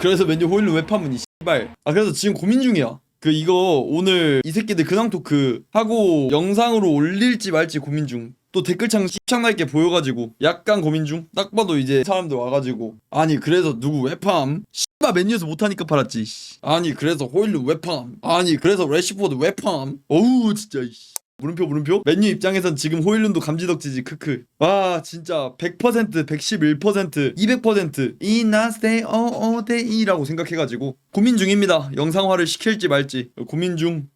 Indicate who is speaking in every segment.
Speaker 1: 그래서 맨유 호일룬 왜 파면 이 씨발. 그래서 지금 고민 중이야. 이거 오늘 이 새끼들 근황 토크 하고 영상으로 올릴지 말지 고민 중. 또 댓글창 씹창날게 보여가지고 약간 고민 중. 딱 봐도 이제 사람들 와가지고 아니 그래서 누구 웹팜? 씨발 맨유에서 못하니까 팔았지. 아니 그래서 호일룬 웹팜? 아니 그래서 래시포드 웹팜? 어우 진짜 물음표. 맨유 입장에선 지금 호일룬도 감지덕지지. 크크. 와 진짜 100% 111% 200% 이나스테이 어어데이라고 생각해가지고 고민 중입니다. 영상화를 시킬지 말지 고민 중.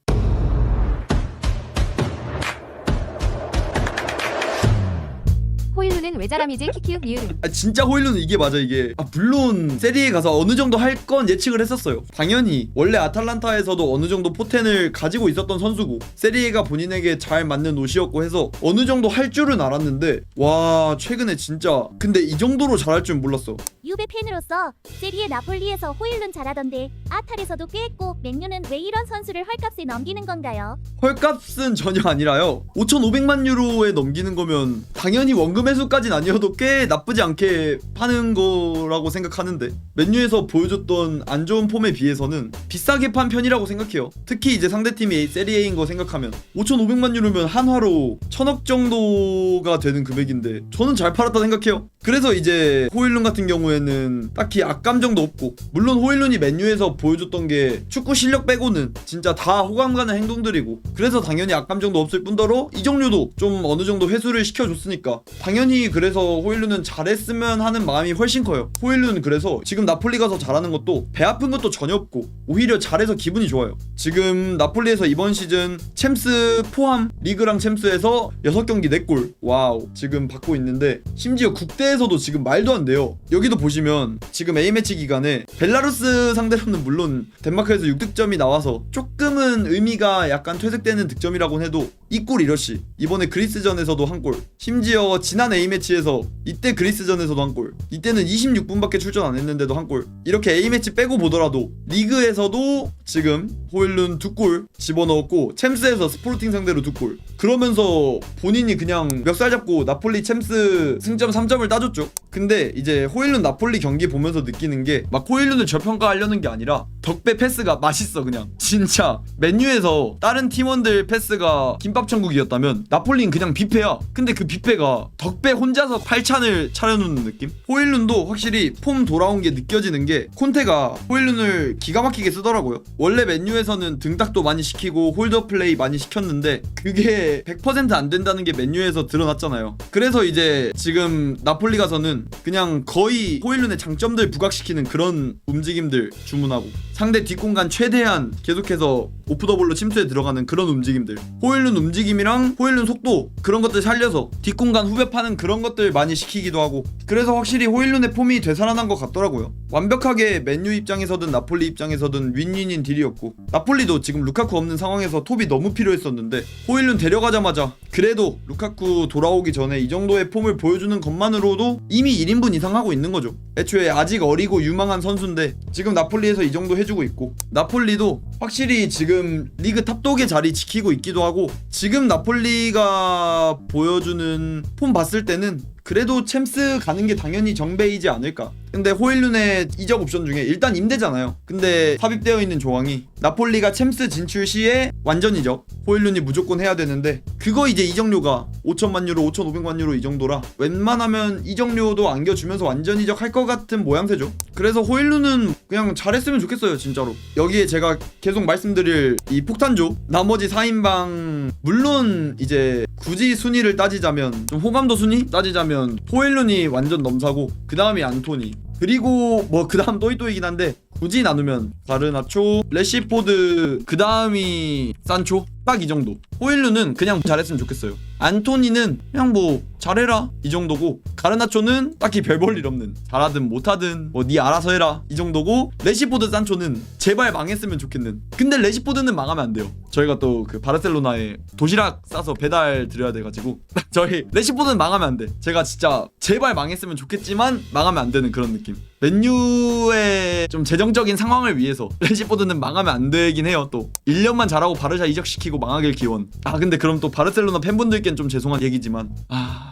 Speaker 2: 호일루는 외자람이지 키키읍 미으름.
Speaker 1: 진짜 호일룬은 이게 맞아. 이게 물론 세리에 가서 어느 정도 할 건 예측을 했었어요. 당연히 원래 아탈란타에서도 어느 정도 포텐을 가지고 있었던 선수고 세리에가 본인에게 잘 맞는 옷이었고 해서 어느 정도 할 줄은 알았는데 와 최근에 진짜 근데 이 정도로 잘할 줄 몰랐어.
Speaker 3: 유베 팬으로서 세리에 나폴리에서 호일룬 잘하던데 아탈에서도 꽤 했고 맨유는 왜 이런 선수를 헐값에 넘기는 건가요?
Speaker 1: 헐값은 전혀 아니라요. 5,500만 유로에 넘기는 거면 당연히 원금 회수까진 아니어도 꽤 나쁘지 않게 파는 거라고 생각하는데 맨유에서 보여줬던 안 좋은 폼에 비해서는 비싸게 판 편이라고 생각해요. 특히 이제 상대팀이 세리에인 거 생각하면 5,500만 유로면 한화로 1,000억 정도가 되는 금액인데 저는 잘 팔았다 생각해요. 그래서 이제 호일룬 같은 경우에는 딱히 악감정도 없고 물론 호일룬이 맨유에서 보여줬던 게 축구 실력 빼고는 진짜 다 호감 가는 행동들이고 그래서 당연히 악감정도 없을 뿐더러 이정료도 좀 어느 정도 회수를 시켜줬으니까 당연히 그래서 호일룬은 잘했으면 하는 마음이 훨씬 커요. 호일룬은 그래서 지금 나폴리 가서 잘하는 것도 배 아픈 것도 전혀 없고 오히려 잘해서 기분이 좋아요. 지금 나폴리에서 이번 시즌 챔스 포함 리그랑 챔스에서 6경기 4골 와우 지금 받고 있는데 심지어 국대에서도 지금 말도 안 돼요. 여기도 보시면 지금 A매치 기간에 벨라루스 상대로는 물론 덴마크에서 6득점이 나와서 조금은 의미가 약간 퇴색되는 득점이라고 해도 이 골 이러시 이번에 그리스전에서도 한 골 심지어 지난 A매치에서 이때 그리스전에서도 한 골 이때는 26분밖에 출전 안 했는데도 한 골 이렇게 A매치 빼고 보더라도 리그에서도 지금 호일룬 2골 집어넣었고 챔스에서 스포르팅 상대로 2골 그러면서 본인이 그냥 멱살 잡고 나폴리 챔스 승점 3점을 따줬죠. 근데 이제 호일룬 나폴리 경기 보면서 느끼는 게 막 호일룬을 저평가하려는 게 아니라 덕배 패스가 맛있어. 그냥 진짜 맨유에서 다른 팀원들 패스가 김밥천국이었다면 나폴리는 그냥 뷔페야. 근데 그 뷔페가 덕배 혼자서 8찬을 차려놓는 느낌? 호일룬도 확실히 폼 돌아온 게 느껴지는 게 콘테가 호일룬을 기가 막히게 쓰더라고요. 원래 맨유에서는 등딱도 많이 시키고 홀더 플레이 많이 시켰는데 그게 100% 안 된다는 게 맨유에서 드러났잖아요. 그래서 이제 지금 나폴리 가서는 그냥 거의 호일룬의 장점들 부각시키는 그런 움직임들 주문하고 상대 뒷공간 최대한 계속해서 오프더볼로 침투에 들어가는 그런 움직임들 호일룬 움직임이랑 호일룬 속도 그런 것들 살려서 뒷공간 후벼 파는 그런 것들 많이 시키기도 하고 그래서 확실히 호일룬의 폼이 되살아난 것 같더라고요. 완벽하게 맨유 입장에서든 나폴리 입장에서든 윈윈인 딜이었고 나폴리도 지금 루카쿠 없는 상황에서 톱이 너무 필요했었는데 호일룬 데려가자마자 그래도 루카쿠 돌아오기 전에 이 정도의 폼을 보여주는 것만으로도 이미 1인분 이상 하고 있는 거죠. 애초에 아직 어리고 유망한 선수인데 지금 나폴리에서 이 정도 해주고 있고 나폴리도 확실히 지금 리그 탑독의 자리 지키고 있기도 하고 지금 나폴리가 보여주는 폼 봤을 때는 그래도 챔스 가는 게 당연히 정배이지 않을까. 근데 호일룬의 이적 옵션 중에 일단 임대잖아요. 근데 삽입되어 있는 조항이 나폴리가 챔스 진출 시에 완전 이적 호일룬이 무조건 해야 되는데 그거 이제 이적료가 5천만 유로 5,500만 유로 이 정도라 웬만하면 이적료도 안겨주면서 완전 이적 할 것 같은 모양새죠. 그래서 호일룬은 그냥 잘했으면 좋겠어요 진짜로. 여기에 제가 계속 말씀드릴 이 폭탄조 나머지 4인방 물론 이제 굳이 순위를 따지자면 좀 호감도 순위 따지자면 호일룬이 완전 넘사고 그 다음이 안토니 그리고 뭐 그 다음 또이또이긴 한데 굳이 나누면 가르나초 래시포드 그 다음이 산초 딱 이 정도. 호일룬은 그냥 잘했으면 좋겠어요. 안토니는 그냥 뭐 잘해라 이 정도고 가르나초는 딱히 별 볼 일 없는 잘하든 못하든 뭐 니 알아서 해라 이 정도고 래시포드 산초는 제발 망했으면 좋겠는. 근데 래시포드는 망하면 안 돼요. 저희가 또 그 바르셀로나에 도시락 싸서 배달 드려야 돼가지고 저희 래시포드는 망하면 안 돼. 제가 진짜 제발 망했으면 좋겠지만 망하면 안 되는 그런 느낌. 맨유의 좀 재정적인 상황을 위해서 래시포드는 망하면 안 되긴 해요. 또 1년만 잘하고 바르샤 이적시키고 망하길 기원. 근데 그럼 또 바르셀로나 팬분들께는 좀 죄송한 얘기지만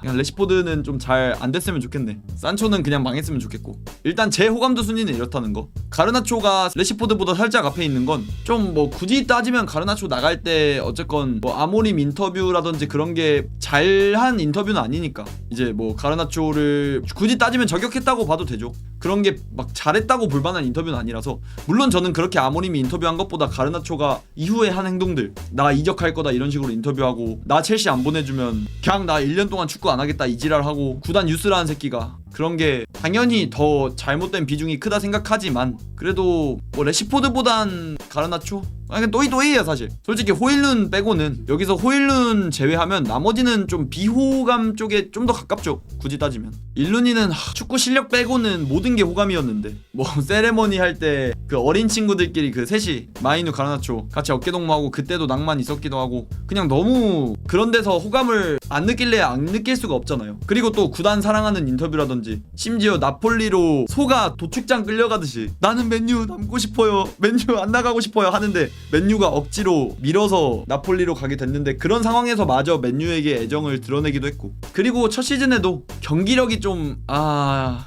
Speaker 1: 그냥 레시포드는 좀 잘 안 됐으면 좋겠네. 산초는 그냥 망했으면 좋겠고. 일단 제 호감도 순위는 이렇다는 거. 가르나초가 레시포드보다 살짝 앞에 있는 건 좀 뭐 굳이 따지면 가르나초 나갈 때 어쨌건 뭐 아모림 인터뷰라든지 그런 게 잘한 인터뷰는 아니니까 이제 뭐 가르나초를 굳이 따지면 저격했다고 봐도 되죠. 그런 게 막 잘했다고 볼 만한 인터뷰는 아니라서. 물론 저는 그렇게 아모림이 인터뷰한 것보다 가르나초가 이후에 한 행동들, 나 이적할 거다 이런 식으로 인터뷰하고, 나 첼시 안 보내주면 그냥 나 1년 동안 축구 안 하겠다 이 지랄하고, 구단 유스라는 새끼가, 그런 게 당연히 더 잘못된 비중이 크다 생각하지만 그래도 뭐 레시포드보단 가르나초? 그냥 또이또이에요 사실. 솔직히 호일룬 빼고는, 여기서 호일룬 제외하면 나머지는 좀 비호감 쪽에 좀 더 가깝죠, 굳이 따지면. 일룬이는 축구 실력 빼고는 모든 게 호감이었는데, 뭐 세레머니 할 때 그 어린 친구들끼리 그 셋이 마이누 가르나초 같이 어깨동무하고 그때도 낭만 있었기도 하고, 그냥 너무 그런 데서 호감을 안 느낄래야 안 느낄 수가 없잖아요. 그리고 또 구단 사랑하는 인터뷰라든지, 심지어 나폴리로 소가 도축장 끌려가듯이 나는 맨유 남고 싶어요, 맨유 안 나가고 싶어요 하는데 맨유가 억지로 밀어서 나폴리로 가게 됐는데, 그런 상황에서 마저 맨유에게 애정을 드러내기도 했고. 그리고 첫 시즌에도 경기력이 좀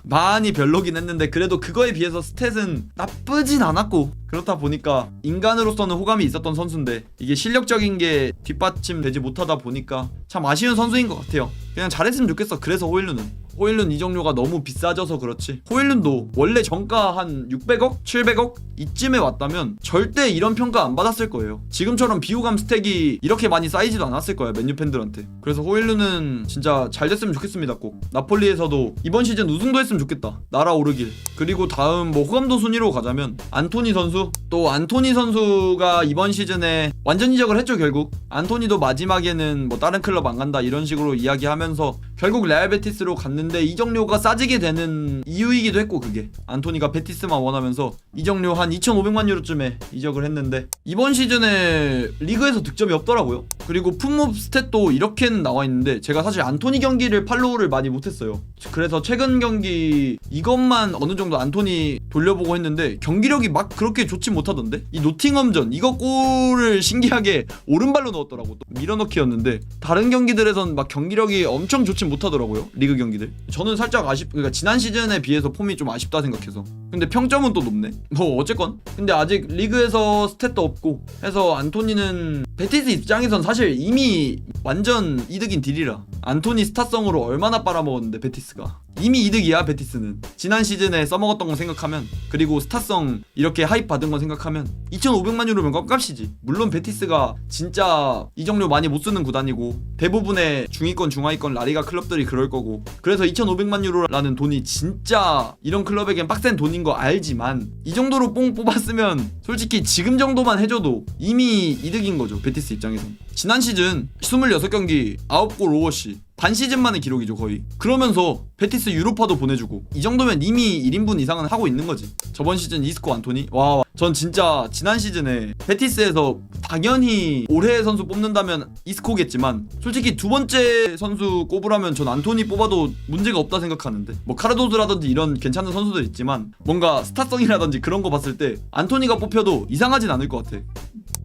Speaker 1: 많이 별로긴 했는데 그래도 그거에 비해서 스탯은 나쁘진 않았고, 그렇다 보니까 인간으로서는 호감이 있었던 선수인데 이게 실력적인 게 뒷받침되지 못하다 보니까 참 아쉬운 선수인 것 같아요. 그냥 잘했으면 좋겠어. 그래서 호일룬 이적료가 너무 비싸져서 그렇지, 호일룬도 원래 정가 한 600억? 700억? 이쯤에 왔다면 절대 이런 평가 안 받았을 거예요. 지금처럼 비호감 스택이 이렇게 많이 쌓이지도 않았을 거예요, 맨유 팬들한테. 그래서 호일룬은 진짜 잘 됐으면 좋겠습니다. 꼭 나폴리에서도 이번 시즌 우승도 했으면 좋겠다, 날아오르길. 그리고 다음 뭐 호감도 순위로 가자면 안토니 선수. 또 안토니 선수가 이번 시즌에 완전 이적을 했죠. 결국 안토니도 마지막에는 뭐 다른 클럽 안 간다 이런 식으로 이야기하면서 결국 레알 베티스로 갔는데 이적료가 싸지게 되는 이유이기도 했고, 그게 안토니가 베티스만 원하면서 이적료 한 2,500만 유로쯤에 이적을 했는데 이번 시즌에 리그에서 득점이 없더라고요. 그리고 풋몹 스탯도 이렇게는 나와 있는데 제가 사실 안토니 경기를 팔로우를 많이 못했어요. 그래서 최근 경기 이것만 어느 정도 안토니 돌려보고 했는데 경기력이 막 그렇게 좋지 못하던데. 이 노팅엄전 이거 골을 신기하게 오른발로 넣었더라고. 또 밀어넣기였는데 다른 경기들에선 막 경기력이 엄청 좋지 못하더라고요, 리그 경기들. 저는 살짝 그러니까 지난 시즌에 비해서 폼이 좀 아쉽다 생각해서. 근데 평점은 또 높네. 뭐 어쨌건 근데 아직 리그에서 스탯도 없고 해서 안토니는 베티스 입장에선 사실 이미 완전 이득인 딜이라. 안토니 스타성으로 얼마나 빨아먹었는데 베티스가. 이미 이득이야 베티스는. 지난 시즌에 써먹었던 거 생각하면, 그리고 스타성 이렇게 하입 받은 거 생각하면 2,500만 유로면 껌값이지. 물론 베티스가 진짜 이적료 많이 못 쓰는 구단이고 대부분의 중위권 중하위권 라리가 클럽들이 그럴 거고, 그래서 2,500만 유로라는 돈이 진짜 이런 클럽에겐 빡센 돈인 거 알지만 이 정도로 뽕 뽑았으면 솔직히 지금 정도만 해줘도 이미 이득인 거죠, 베티스 입장에선. 지난 시즌 26경기 9골 오버시, 반 시즌 만의 기록이죠 거의. 그러면서 베티스 유로파도 보내주고, 이 정도면 이미 1인분 이상은 하고 있는 거지. 저번 시즌 이스코 안토니? 와, 전 진짜 지난 시즌에 베티스에서 당연히 올해의 선수 뽑는다면 이스코겠지만 솔직히 두 번째 선수 꼽으라면 전 안토니 뽑아도 문제가 없다 생각하는데, 뭐 카르도스라든지 이런 괜찮은 선수들 있지만 뭔가 스타성이라든지 그런 거 봤을 때 안토니가 뽑혀도 이상하진 않을 것 같아.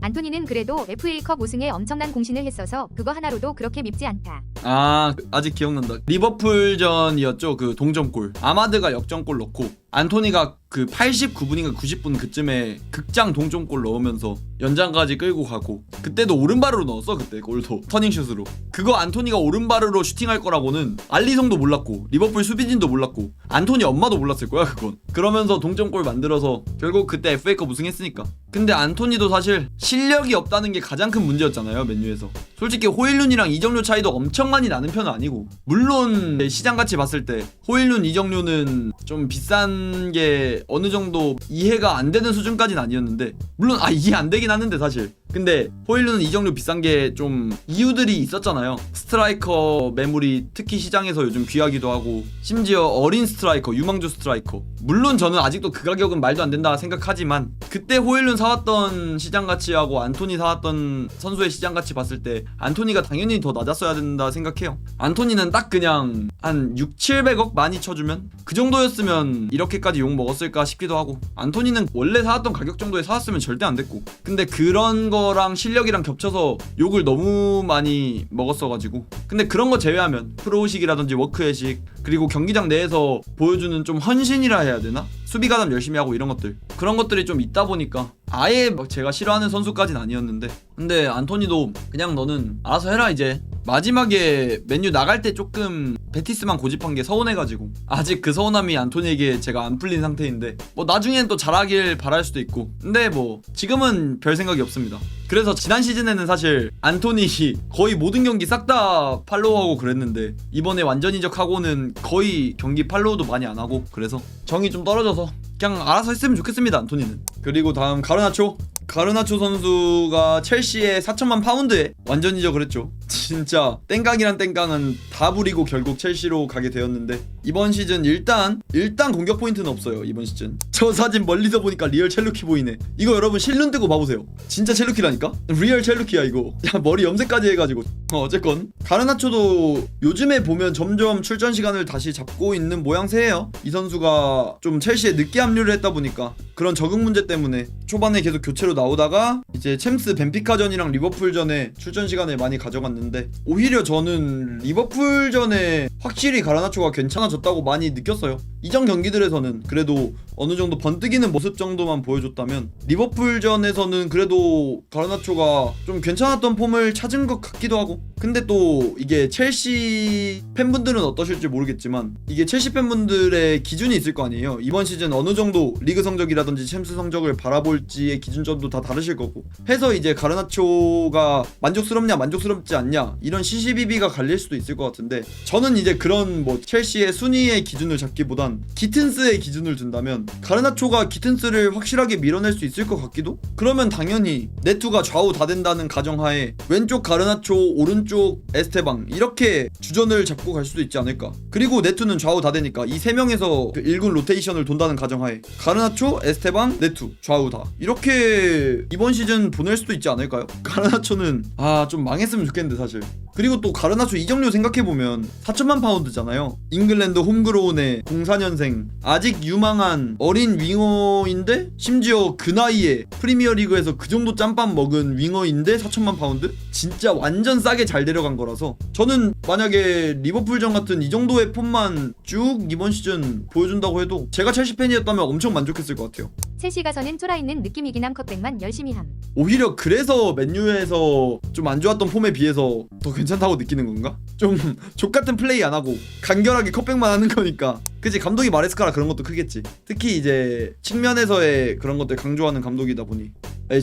Speaker 2: 안토니는 그래도 FA컵 우승에 엄청난 공신을 했어서 그거 하나로도 그렇게 밉지 않다.
Speaker 1: 아직 기억난다. 리버풀전이었죠. 그 동점골, 아마드가 역전골 넣고 안토니가 그 89분인가 90분 그쯤에 극장 동점골 넣으면서 연장까지 끌고 가고, 그때도 오른발으로 넣었어. 그때 골도 터닝슛으로. 그거 안토니가 오른발으로 슈팅할 거라고는 알리송도 몰랐고 리버풀 수비진도 몰랐고 안토니 엄마도 몰랐을 거야 그건. 그러면서 동점골 만들어서 결국 그때 FA컵 우승했으니까. 근데 안토니도 사실 실력이 없다는 게 가장 큰 문제였잖아요, 맨유에서. 솔직히 호일룬이랑 이적료 차이도 엄청 많이 나는 편은 아니고, 물론 시장가치 봤을 때 호일룬 이적료는 좀 비싼 게 어느 정도 이해가 안 되는 수준까지는 아니었는데, 물론 이해 안 되긴 하는데 사실. 근데 호일룬은 이적료 비싼 게 좀 이유들이 있었잖아요. 스트라이커 매물이 특히 시장에서 요즘 귀하기도 하고, 심지어 어린 스트라이커, 유망주 스트라이커 물론 저는 아직도 그 가격은 말도 안 된다 생각하지만 그때 호일룬 사왔던 시장 가치하고 안토니 사왔던 선수의 시장 가치 봤을 때 안토니가 당연히 더 낮았어야 된다 생각해요. 안토니는 딱 그냥 한 6, 700억 많이 쳐주면 그 정도였으면 이렇게까지 욕 먹었을까 싶기도 하고, 안토니는 원래 사왔던 가격 정도에 사왔으면 절대 안 됐고, 근데 그런 거랑 실력이랑 겹쳐서 욕을 너무 많이 먹었어가지고. 근데 그런 거 제외하면 프로의식이라든지 워크의식, 그리고 경기장 내에서 보여주는 좀 헌신이라 해야 되나? 수비 가담 열심히 하고 이런 것들, 그런 것들이 좀 있다 보니까 아예 막 제가 싫어하는 선수까지는 아니었는데, 근데 안토니도 그냥 너는 알아서 해라 이제. 마지막에 맨유 나갈 때 조금 베티스만 고집한 게 서운해가지고 아직 그 서운함이 안토니에게 제가 안 풀린 상태인데, 뭐 나중엔 또 잘하길 바랄 수도 있고, 근데 뭐 지금은 별 생각이 없습니다. 그래서 지난 시즌에는 사실 안토니 거의 모든 경기 싹 다 팔로우하고 그랬는데 이번에 완전 이적하고는 거의 경기 팔로우도 많이 안 하고, 그래서 정이 좀 떨어져서 그냥 알아서 했으면 좋겠습니다, 안토니는. 그리고 다음 가르나초 선수가 첼시에 4천만 파운드에 완전 이적을 했죠. 진짜 땡깡이란 땡깡은 다 부리고 결국 첼시로 가게 되었는데, 이번 시즌 일단 공격 포인트는 없어요. 이번 시즌 저 사진 멀리서 보니까 리얼 첼루키 보이네. 이거 여러분 실눈 뜨고 봐보세요. 진짜 첼루키라니까? 리얼 첼루키야 이거. 야, 머리 염색까지 해가지고. 어쨌건 가르나초도 요즘에 보면 점점 출전 시간을 다시 잡고 있는 모양새예요. 이 선수가 좀 첼시에 늦게 합류를 했다 보니까 그런 적응 문제 때문에 초반에 계속 교체로 나오다가 이제 챔스 벤피카전이랑 리버풀전에 출전 시간을 많이 가져갔는데, 오히려 저는 리버풀전에 확실히 가르나초가 괜찮아졌다고 많이 느꼈어요. 이전 경기들에서는 그래도 어느 정도 번뜩이는 모습 정도만 보여줬다면 리버풀전에서는 그래도 가르나초가 좀 괜찮았던 폼을 찾은 것 같기도 하고. 근데 또 이게 첼시 팬분들은 어떠실지 모르겠지만 이게 첼시 팬분들의 기준이 있을 거 아니에요. 이번 시즌 어느 정도 리그 성적이라든지 챔스 성적을 바라볼지의 기준점도 다 다르실 거고 해서 이제 가르나초가 만족스럽냐 만족스럽지 않냐 이런 시시비비가 갈릴 수도 있을 것 같은데, 저는 이제 그런 뭐 첼시의 순위의 기준을 잡기보단 기튼스의 기준을 둔다면 가르나초가 기튼스를 확실하게 밀어낼 수 있을 것 같기도? 그러면 당연히 네투가 좌우 다 된다는 가정하에 왼쪽 가르나초, 오른쪽 에스테방 이렇게 주전을 잡고 갈 수도 있지 않을까. 그리고 네투는 좌우 다 되니까 이 세 명에서 그 1군 로테이션을 돈다는 가정하에 가르나초, 에스테방, 네투 좌우 다 이렇게 이번 시즌 보낼 수도 있지 않을까요? 가르나초는 좀 망했으면 좋겠는데 사실. 그리고 또 가르나초 이적료 생각해보면 4천만 파운드잖아요. 잉글랜드 홈그로운의 04년생 아직 유망한 어린 윙어인데 심지어 그 나이에 프리미어리그에서 그 정도 짬밥 먹은 윙어인데 4천만 파운드? 진짜 완전 싸게 잘 데려간 거라서 저는 만약에 리버풀전 같은 이 정도의 폼만 쭉 이번 시즌 보여준다고 해도 제가 첼시 팬이었다면 엄청 만족했을 것 같아요.
Speaker 2: 첼시 가서는 쫄아있는 느낌이긴 함. 컷백만 열심히 함.
Speaker 1: 오히려 그래서 맨유에서 좀 안 좋았던 폼에 비해서 더 괜찮다고 느끼는 건가? 좀 족같은 플레이 안 하고 간결하게 컷백만 하는 거니까. 그치, 감독이 마레스카라 그런 것도 크겠지. 특히 이제 측면에서의 그런 것들 강조하는 감독이다 보니.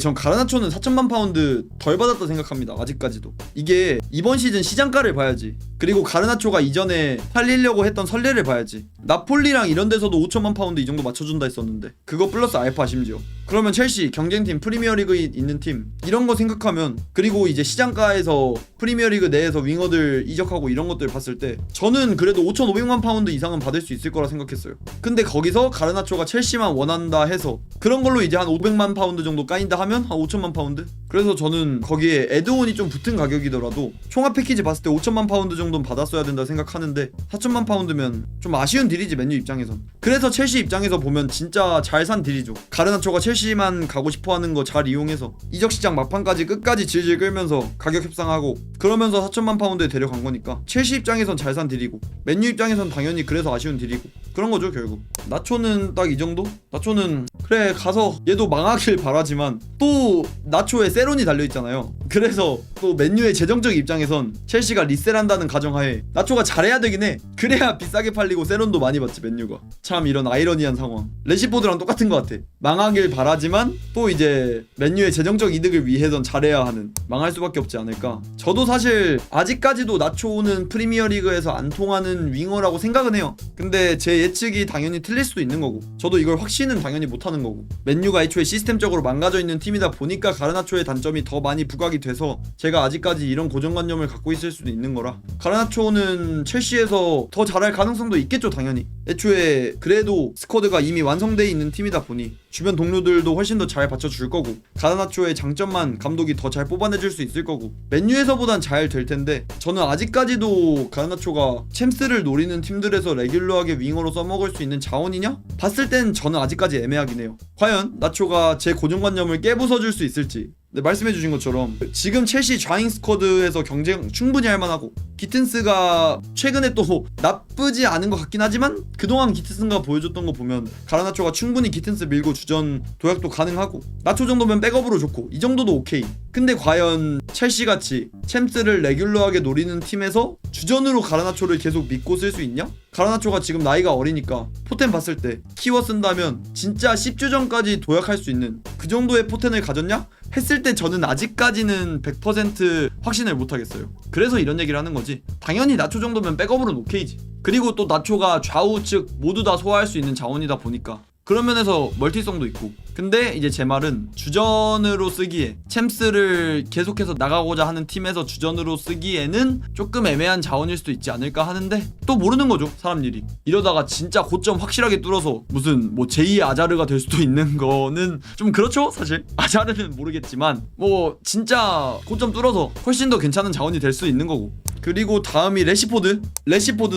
Speaker 1: 전 가르나초는 4천만 파운드 덜 받았다 생각합니다. 아직까지도. 이게 이번 시즌 시장가를 봐야지. 그리고 가르나초가 이전에 팔리려고 했던 선례를 봐야지. 나폴리랑 이런 데서도 5천만 파운드 이 정도 맞춰준다 했었는데 그거 플러스 알파 심지어. 그러면 첼시 경쟁팀, 프리미어리그에 있는 팀 이런 거 생각하면, 그리고 이제 시장가에서 프리미어리그 내에서 윙어들 이적하고 이런 것들 봤을 때 저는 그래도 5,500만 파운드 이상은 받을 수 있을 거라 생각했어요. 근데 거기서 가르나초가 첼시만 원한다 해서 그런 걸로 이제 한 500만 파운드 정도 까인다 하면 한 5천만 파운드? 그래서 저는 거기에 에드온이 좀 붙은 가격이더라도 총합 패키지 봤을 때 5천만 파운드 정도는 받았어야 된다 생각하는데 4천만 파운드면 좀 아쉬운 딜이지, 맨유 입장에선. 그래서 첼시 입장에서 보면 진짜 잘 산 딜이죠. 가르나초가 첼시만 가고 싶어하는 거 잘 이용해서 이적시장 막판까지 끝까지 질질 끌면서 가격 협상하고 그러면서 4천만 파운드에 데려간 거니까 첼시 입장에선 잘 산 딜이고 맨유 입장에선 당연히 그래서 아쉬운 딜이고 그런 거죠 결국. 나초는 딱 이 정도? 나초는 그래 가서 얘도 망하길 바라지만 또 나초에 세론이 달려있잖아요. 그래서 또 맨유의 재정적 입장에선 첼시가 리셀한다는 가정하에 나초가 잘해야 되긴 해. 그래야 비싸게 팔리고 세론도 많이 받지 맨유가. 참 이런 아이러니한 상황. 레시포드랑 똑같은 것 같아. 망하길 바라지만 또 이제 맨유의 재정적 이득을 위해선 잘해야 하는, 망할 수밖에 없지 않을까. 저도 사실 아직까지도 나초는 프리미어리그에서 안 통하는 윙어라고 생각은 해요. 근데 제 예측이 당연히 틀릴 수도 있는 거고 저도 이걸 확신은 당연히 못하는 거고, 맨유가 애초에 시스템적으로 망가져 있는 팀이다 보니까 가르나초의 단점이 더 많이 부각이 돼서 제가 아직까지 이런 고정관념을 갖고 있을 수도 있는 거라. 가르나초는 첼시에서 더 잘할 가능성도 있겠죠 당연히. 애초에 그래도 스쿼드가 이미 완성되어 있는 팀이다 보니 주변 동료들도 훨씬 더 잘 받쳐줄 거고, 가르나초의 장점만 감독이 더 잘 뽑아내줄 수 있을 거고, 맨유에서보단 잘 될 텐데, 저는 아직까지도 가르나초가 챔스를 노리는 팀들에서 레귤러하게 윙어로 써먹을 수 있는 자원이냐? 봤을 땐 저는 아직까지 애매하긴 해요. 과연 나초가 제 고정관념을 깨부숴줄 수 있을지. 네, 말씀해주신 것처럼 지금 첼시 좌잉 스쿼드에서 경쟁 충분히 할 만하고, 기튼스가 최근에 또 나쁘지 않은 것 같긴 하지만 그동안 기튼스가 보여줬던 거 보면 가르나초가 충분히 기튼스 밀고 주전 도약도 가능하고, 나초 정도면 백업으로 좋고 이 정도도 오케이. 근데 과연 첼시같이 챔스를 레귤러하게 노리는 팀에서 주전으로 가르나초를 계속 믿고 쓸 수 있냐? 가르나초가 지금 나이가 어리니까 포텐 봤을 때 키워 쓴다면 진짜 10주전까지 도약할 수 있는 그 정도의 포텐을 가졌냐? 했을 때 저는 아직까지는 100% 확신을 못하겠어요. 그래서 이런 얘기를 하는 거지. 당연히 나초 정도면 백업으로는 오케이지. 그리고 또 나초가 좌우측 모두 다 소화할 수 있는 자원이다 보니까 그런 면에서 멀티성도 있고. 근데 이제 제 말은 주전으로 쓰기에, 챔스를 계속해서 나가고자 하는 팀에서 주전으로 쓰기에는 조금 애매한 자원일 수도 있지 않을까 하는데, 또 모르는 거죠 사람 일이. 이러다가 진짜 고점 확실하게 뚫어서 무슨 뭐 제2의 아자르가 될 수도 있는 거는 좀 그렇죠 사실. 아자르는 모르겠지만 뭐 진짜 고점 뚫어서 훨씬 더 괜찮은 자원이 될 수 있는 거고. 그리고 다음이 레시포드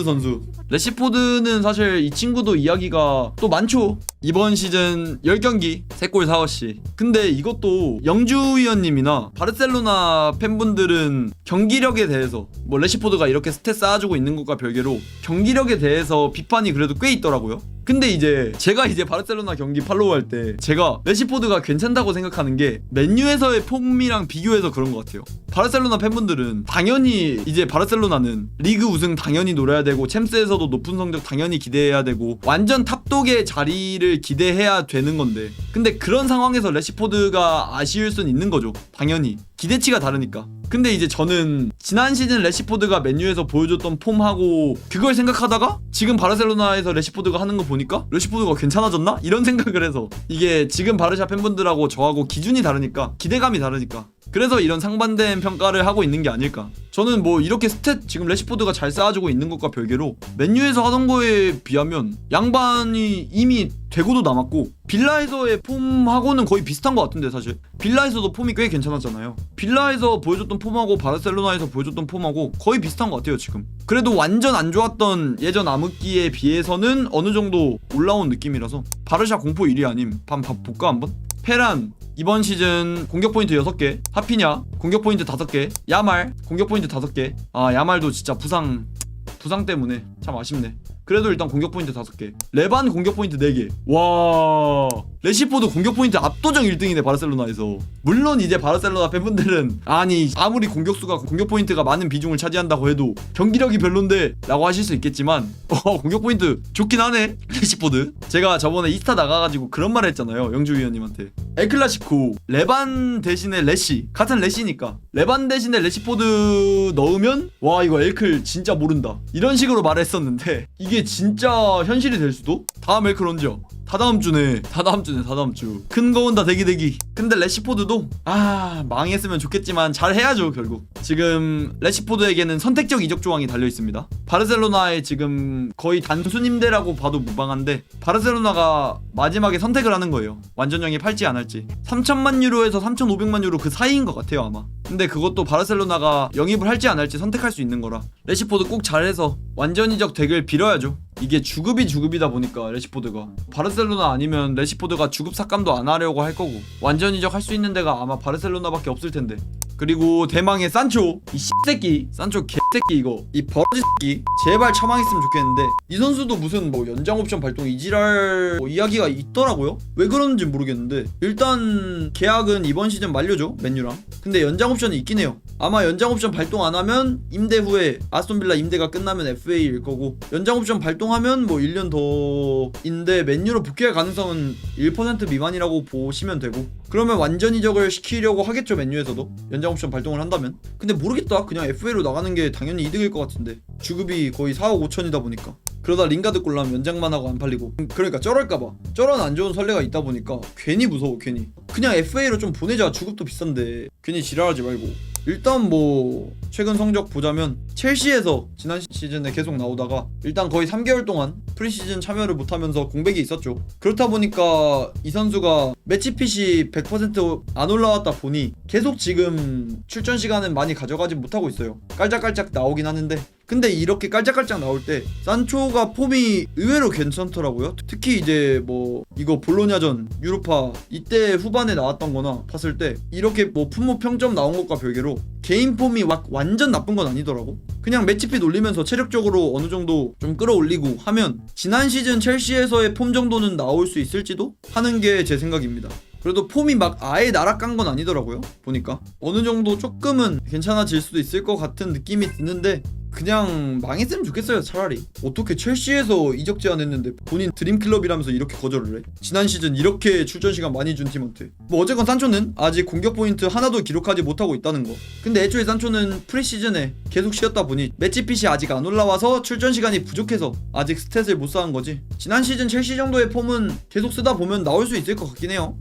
Speaker 1: 선수. 레시포드는 사실 이 친구도 이야기가 또 많죠. 이번 시즌 10경기 3골 4어시. 근데 이것도 영주 위원님이나 바르셀로나 팬분들은 경기력에 대해서 뭐 레시포드가 이렇게 스탯 쌓아주고 있는 것과 별개로 경기력에 대해서 비판이 그래도 꽤 있더라고요. 근데 이제 제가 이제 바르셀로나 경기 팔로우할 때 제가 레시포드가 괜찮다고 생각하는 게 맨유에서의 폼이랑 비교해서 그런 것 같아요. 바르셀로나 팬분들은 당연히 이제 바르셀로나는 리그 우승 당연히 노려야 되고, 챔스에서도 높은 성적 당연히 기대해야 되고, 완전 탑독의 자리를 기대해야 되는 건데, 근데 그런 상황에서 레시포드가 아쉬울 순 있는 거죠 당연히. 기대치가 다르니까. 근데 이제 저는 지난 시즌 레시포드가 맨유에서 보여줬던 폼하고 그걸 생각하다가 지금 바르셀로나에서 레시포드가 하는 거 보니까 레시포드가 괜찮아졌나? 이런 생각을 해서, 이게 지금 바르샤 팬분들하고 저하고 기준이 다르니까, 기대감이 다르니까, 그래서 이런 상반된 평가를 하고 있는 게 아닐까. 저는 뭐 이렇게 스탯 지금 레시포드가 잘 쌓아주고 있는 것과 별개로 맨유에서 하던 거에 비하면 양반이 이미 되고도 남았고, 빌라에서의 폼하고는 거의 비슷한 것 같은데 사실 빌라에서도 폼이 꽤 괜찮았잖아요. 빌라에서 보여줬던 폼하고 바르셀로나에서 보여줬던 폼하고 거의 비슷한 것 같아요 지금. 그래도 완전 안 좋았던 예전 암흑기에 비해서는 어느 정도 올라온 느낌이라서 바르샤 공포 1위 아님. 볼까 한번? 페란 이번 시즌 공격 포인트 6개, 하피냐 공격 포인트 5개, 야말 공격 포인트 5개. 아 야말도 진짜 부상 때문에 참 아쉽네. 그래도 일단 공격 포인트 5개, 레반 공격 포인트 4개. 와, 레시포드 공격 포인트 압도적 1등이네 바르셀로나에서. 물론 이제 바르셀로나 팬분들은 아니 아무리 공격수가 공격 포인트가 많은 비중을 차지한다고 해도 경기력이 별론데 라고 하실 수 있겠지만 공격 포인트 좋긴 하네 레시포드. 제가 저번에 이스타 나가가지고 그런 말 했잖아요 영주 위원님한테. 엘클라시코 레반 대신에 레시, 같은 레시니까 레반 대신에 레시포드 넣으면 와 이거 엘클 진짜 모른다 이런 식으로 말했었는데, 이게 진짜 현실이 될 수도? 다음 엘클 언제야? 다다음 주네. 다다음 주. 큰 거 온다 대기. 근데 레시포드도 망했으면 좋겠지만 잘 해야죠 결국. 지금 레시포드에게는 선택적 이적 조항이 달려 있습니다. 바르셀로나의 지금 거의 단순 임대라고 봐도 무방한데, 바르셀로나가 마지막에 선택을 하는 거예요. 완전 영입할지 안 할지. 3천만 유로에서 3,500만 유로 그 사이인 것 같아요 아마. 근데 그것도 바르셀로나가 영입을 할지 안 할지 선택할 수 있는 거라 레시포드 꼭 잘해서 완전 이적 덱을 빌어야죠. 이게 주급이다 보니까 레시포드가, 바르셀로나 아니면 레시포드가 주급 삭감도 안 하려고 할 거고, 완전 이적 할 수 있는 데가 아마 바르셀로나밖에 없을 텐데. 그리고 대망의 산초, 이 새끼 산초 개새끼 이거, 이 버러지 새끼 제발 처망했으면 좋겠는데, 이 선수도 무슨 뭐 연장 옵션 발동 이지랄 뭐 이야기가 있더라고요. 왜 그러는지 모르겠는데 일단 계약은 이번 시즌 만료죠 맨유랑. 근데 연장 옵션이 있긴 해요. 아마 연장 옵션 발동 안 하면 임대 후에 아스톤빌라 임대가 끝나면 FA일 거고, 연장 옵션 발동하면 뭐 1년 더인데 맨유로 복귀할 가능성은 1% 미만이라고 보시면 되고, 그러면 완전 이적을 시키려고 하겠죠 맨유에서도 연장 옵션 발동을 한다면. 근데 모르겠다. 그냥 FA로 나가는 게 당연히 이득일 것 같은데, 주급이 거의 4억 5천이다 보니까. 그러다 링가드 꼴라면 연장만 하고 안 팔리고, 그러니까 쩔을까봐. 쩔은 안 좋은 선례가 있다 보니까 괜히 무서워 괜히. 그냥 FA로 좀 보내자. 주급도 비싼데 괜히 지랄하지 말고. 일단 뭐 최근 성적 보자면 첼시에서 지난 시즌에 계속 나오다가 일단 거의 3개월 동안 프리시즌 참여를 못하면서 공백이 있었죠. 그렇다 보니까 이 선수가 매치핏이 100%안 올라왔다 보니 계속 지금 출전 시간은 많이 가져가지 못하고 있어요. 깔짝깔짝 나오긴 하는데, 근데 이렇게 깔짝깔짝 나올 때 산초가 폼이 의외로 괜찮더라고요. 특히 이제 뭐 이거 볼로냐전 유로파 이때 후반에 나왔던 거나 봤을 때 이렇게 뭐 품목 평점 나온 것과 별개로 개인 폼이 막 완전 나쁜 건 아니더라고. 그냥 매치핏 올리면서 체력적으로 어느 정도 좀 끌어올리고 하면 지난 시즌 첼시에서의 폼 정도는 나올 수 있을지도 하는 게 제 생각입니다. 그래도 폼이 막 아예 나락간 건 아니더라고요. 보니까 어느 정도 조금은 괜찮아질 수도 있을 것 같은 느낌이 드는데, 그냥 망했으면 좋겠어요. 차라리. 어떻게 첼시에서 이적 제안했는데 본인 드림클럽이라면서 이렇게 거절을 해? 지난 시즌 이렇게 출전 시간 많이 준 팀한테. 뭐 어쨌건 산초는 아직 공격 포인트 하나도 기록하지 못하고 있다는 거. 근데 애초에 산초는 프리시즌에 계속 쉬었다 보니 매치핏이 아직 안 올라와서 출전 시간이 부족해서 아직 스탯을 못 쌓은 거지. 지난 시즌 첼시 정도의 폼은 계속 쓰다 보면 나올 수 있을 것 같긴 해요.